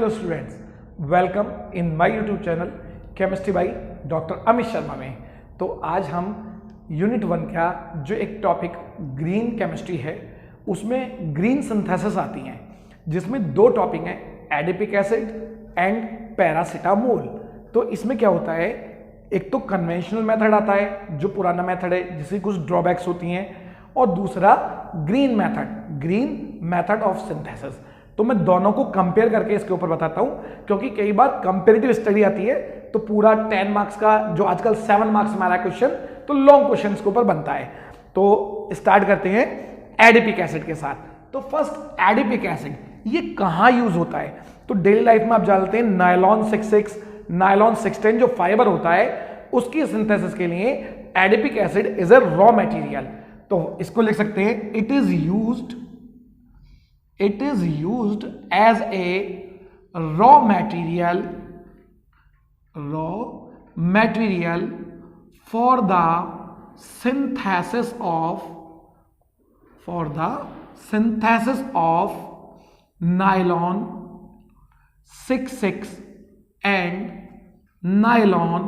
Hello students, welcome in my YouTube channel chemistry by doctor Amit Sharma में। तो आज हम यूनिट 1 का जो एक टॉपिक ग्रीन केमिस्ट्री है उसमें ग्रीन सिंथेसिस आती हैं, जिसमें दो टॉपिक हैं, एडिपिक एसिड एंड पैरासीटामोल। तो इसमें क्या होता है, एक तो कन्वेंशनल मेथड आता है जो पुराना मेथड है जिसकी कुछ ड्रॉबैक्स होती हैं, और दूसरा ग्रीन मेथड ऑफ सिंथेसिस। तो मैं दोनों को कंपेयर करके इसके ऊपर बताता हूं, क्योंकि कई बार कंपेरेटिव स्टडी आती है तो पूरा 10 मार्क्स का जो आजकल 7 मार्क्स हमारा क्वेश्चन तो लॉन्ग क्वेश्चन के ऊपर बनता है। तो स्टार्ट करते हैं एडिपिक एसिड के साथ। तो फर्स्ट एडिपिक एसिड ये कहां यूज होता है, तो डेली लाइफ में आप जानते हैं नायलॉन 66, नायलॉन 610 जो फाइबर होता है उसकी सिंथेसिस के लिए adipic acid is a raw material. तो इसको लिख सकते हैं, it is used as a raw material for the synthesis of nylon 66 and nylon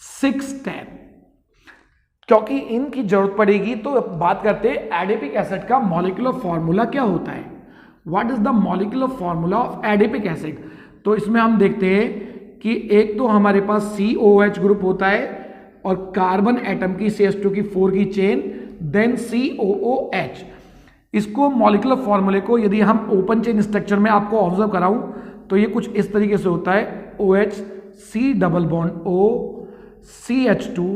610। क्योंकि इनकी जरूरत पड़ेगी। तो अब बात करते हैं एडिपिक एसिड का मॉलिक्यूलर फॉर्मूला क्या होता है। What is the molecular formula of adipic acid. तो इसमें हम देखते हैं कि एक तो हमारे पास COH ग्रुप होता है और कार्बन एटम की CH2 की 4 की चेन, देन COOH। इसको मॉलिक्यूलर फॉर्मूले को यदि हम ओपन चेन स्ट्रक्चर में आपको ऑब्जर्व कराऊं तो ये कुछ इस तरीके से होता है, OH C double bond O CH2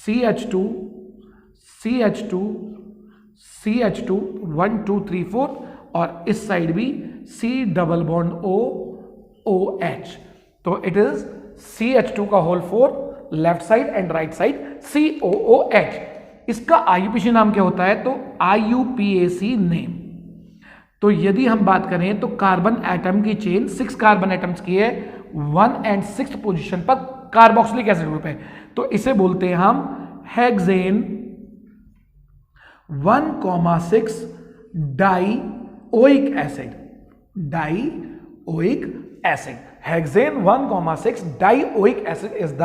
CH2 CH2 CH2 1 2 3 4 और इस साइड भी C double bond O OH। तो इट इज CH2 का whole 4 left side and right side COOH। इसका IUPAC नाम क्या होता है, तो IUPAC नेम। तो यदि हम बात करें तो कार्बन एटम की चेन 6 कार्बन एटम्स की है, 1 and 6 पोजीशन पर कार्बोक्सिलिक एसिड ग्रुप है, तो इसे बोलते हैं हम hexane 1,6 dioic acid. Hexane 1,6 dioic acid is the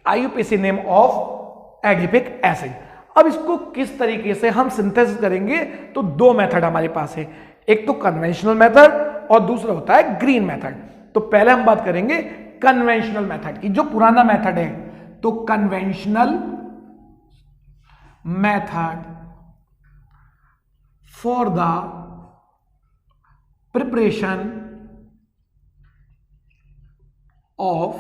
IUPAC name of adipic acid. अब इसको किस तरीके से हम सिंथेसिस करेंगे, तो दो मेथड हमारे पास है, एक तो कन्वेंशनल मेथड और दूसरा होता है ग्रीन मेथड। तो पहले हम बात करेंगे कन्वेंशनल मेथड की, जो पुराना मेथड है। तो conventional method for the preparation of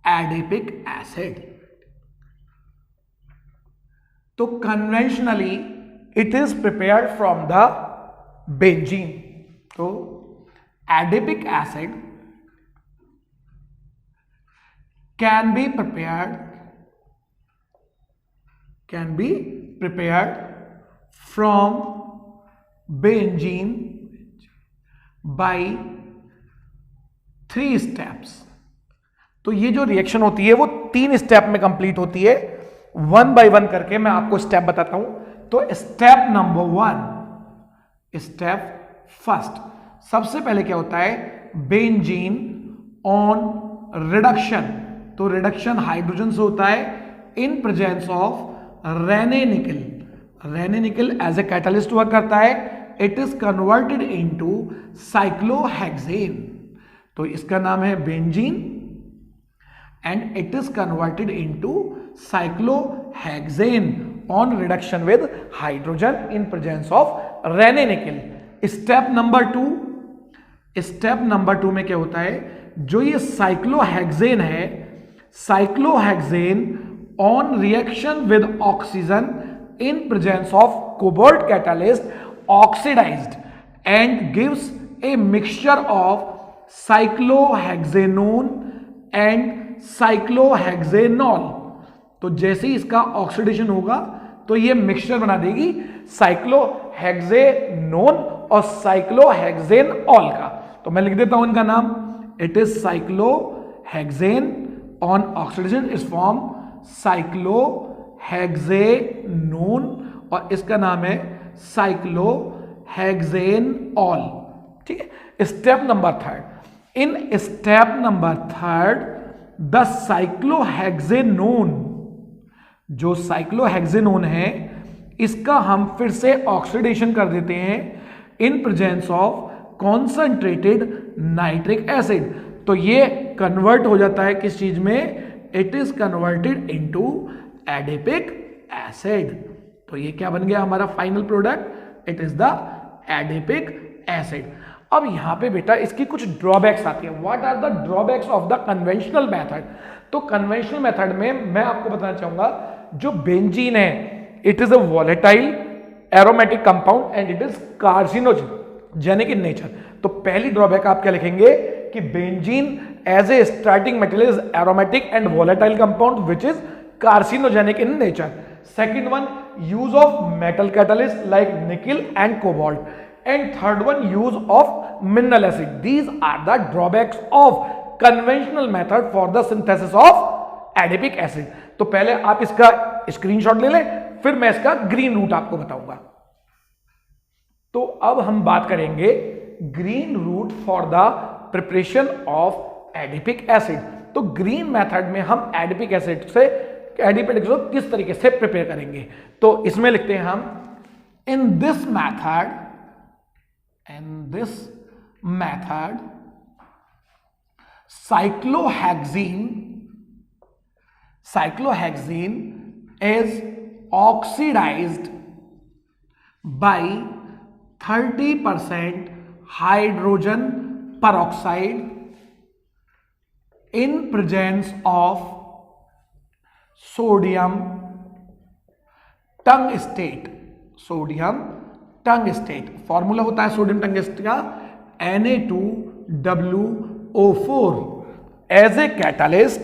adipic acid. तो conventionally it is prepared from the benzene. तो adipic acid can be prepared from benzene by 3 steps। तो ये जो रिएक्शन होती है वो 3 स्टेप में कंप्लीट होती है। 1 by 1 करके मैं आपको स्टेप बताता हूं। तो स्टेप नंबर 1, स्टेप फर्स्ट, सबसे पहले क्या होता है, बेंजीन ऑन रिडक्शन। तो रिडक्शन हाइड्रोजन से होता है in presence of Raney nickel as a catalyst work करता है। It is converted into cyclohexane. तो इसका नाम है benzene and it is converted into cyclohexane on reduction with hydrogen in presence of Raney nickel. Step number 2 में क्या होता है, जो ये साइक्लोहेक्सेन है, cyclohexane on reaction with oxygen in presence of cobalt catalyst oxidised and gives a mixture of cyclohexanone and cyclohexanol. तो जैसे ही इसका ऑक्सीडेशन होगा तो ये मिक्सचर बना देगी साइक्लोहेक्सेनोन और साइक्लोहेक्सेनॉल का। तो मैं लिख देता हूं इनका नाम, it is cyclohexane on oxidation is formed cyclohexanone और इसका नाम है साइक्लोहेक्सेनॉल। ठीक है। Step number third, in step number third the cyclohexanone, जो साइक्लोहेक्सेनोन है इसका हम फिर से ऑक्सीडेशन कर देते हैं in presence of concentrated nitric acid. तो ये कन्वर्ट हो जाता है किस चीज में, it is converted into adipic acid. तो ये क्या बन गया हमारा final product, it is the adipic acid. अब यहां पे बेटा इसकी कुछ ड्रॉबैक्स आती है। What are the drawbacks of the conventional method? तो कन्वेंशनल मेथड में मैं आपको बताना चाहूंगा जो बेंजीन है it is a volatile aromatic compound and it is carcinogenic in nature. तो पहली ड्रॉबैक आप क्या लिखेंगे कि benzene as a starting material is aromatic and volatile compound which is carcinogenic in nature. Second one, use of metal catalyst like nickel and cobalt, and third one, use of mineral acid. These are the drawbacks of conventional method for the synthesis of adipic acid. तो पहले आप इसका screenshot ले लें, फिर मैं इसका green root आपको बताऊंगा। तो अब हम बात करेंगे green route for the preparation of adipic acid. तो ग्रीन मेथड में हम एडिपिक एसिड से एडिपिक एसिड किस तरीके से प्रिपेयर करेंगे, तो इसमें लिखते हैं हम in this method, in this method cyclohexene is oxidized by 30% hydrogen peroxide in presence of sodium tungstate। Sodium tungstate, formula होता है सोडियम टंगस्टेट का Na2WO4 as a catalyst,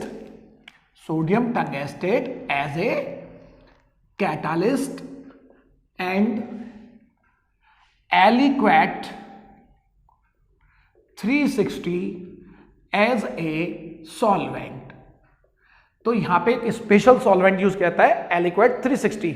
sodium tungstate as a catalyst and aliquat 360 as a solvent. तो यहां पे एक special solvent use किया जाता है एलिक्वेट 360।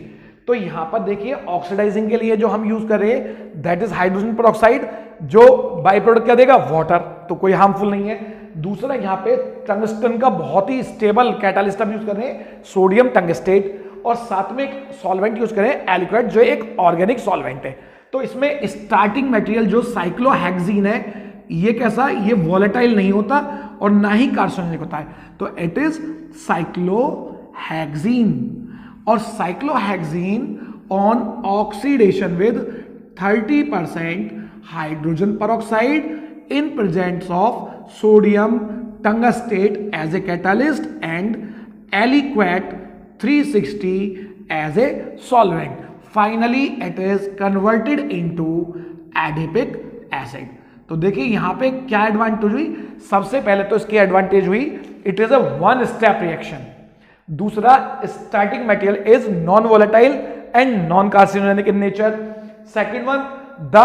तो यहां पर देखिए ऑक्सीडाइजिंग के लिए जो हम यूज कर रहे हैं दैट इज हाइड्रोजन पेरोक्साइड, जो बाई प्रोडक्ट क्या देगा, वाटर, तो कोई हार्मफुल नहीं है। दूसरा यहां पे टंगस्टन का बहुत ही स्टेबल कैटालिस्ट हम यूज कर रहे हैं सोडियम टंगस्टेट, और साथ में एक सॉल्वेंट यूज करें एलिक्वेट जो एक ऑर्गेनिक सॉल्वेंट है। तो इसमें स्टार्टिंग मटेरियल जो साइक्लोहेक्सीन है ये कैसा, ये वॉलेटाइल नहीं होता और ना ही कार्सिनोजेनिक होता है, तो इट इज साइक्लोहेक्सीन। और cyclohexene on oxidation with 30% hydrogen peroxide in presence of sodium tungstate as a catalyst and aliquat 360 as a solvent, finally it is converted into adipic acid. तो देखिए यहां पे क्या एडवांटेज हुई, सबसे पहले तो इसकी एडवांटेज हुई it is a one step reaction. दूसरा, starting material is non volatile and non carcinogenic in nature. Second one, the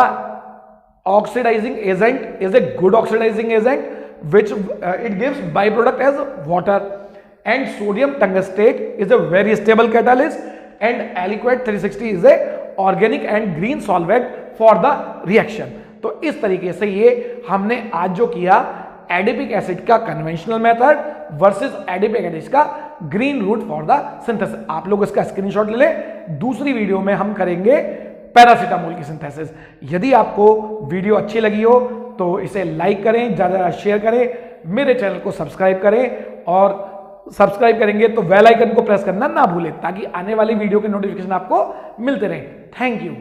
oxidising agent is a good oxidising agent which it gives by product as water, and sodium tungstate is a very stable catalyst and aliquat 360 is a organic and green solvent for the reaction. तो इस तरीके से ये हमने आज जो किया adipic acid का conventional method versus adipic acid का green route for the synthesis. आप लोग इसका स्क्रीनशॉट ले लें। दूसरी वीडियो में हम करेंगे पैरासीटामोल की सिंथेसिस। यदि आपको वीडियो अच्छी लगी हो तो इसे लाइक करें, ज्यादा शेयर करें, मेरे चैनल को सब्सक्राइब करें, और सब्सक्राइब करेंगे तो बेल आइकन को प्रेस करना ना भूलें ताकि आने वाली वीडियो के नोटिफिकेशन आपको मिलते रहे। Thank you.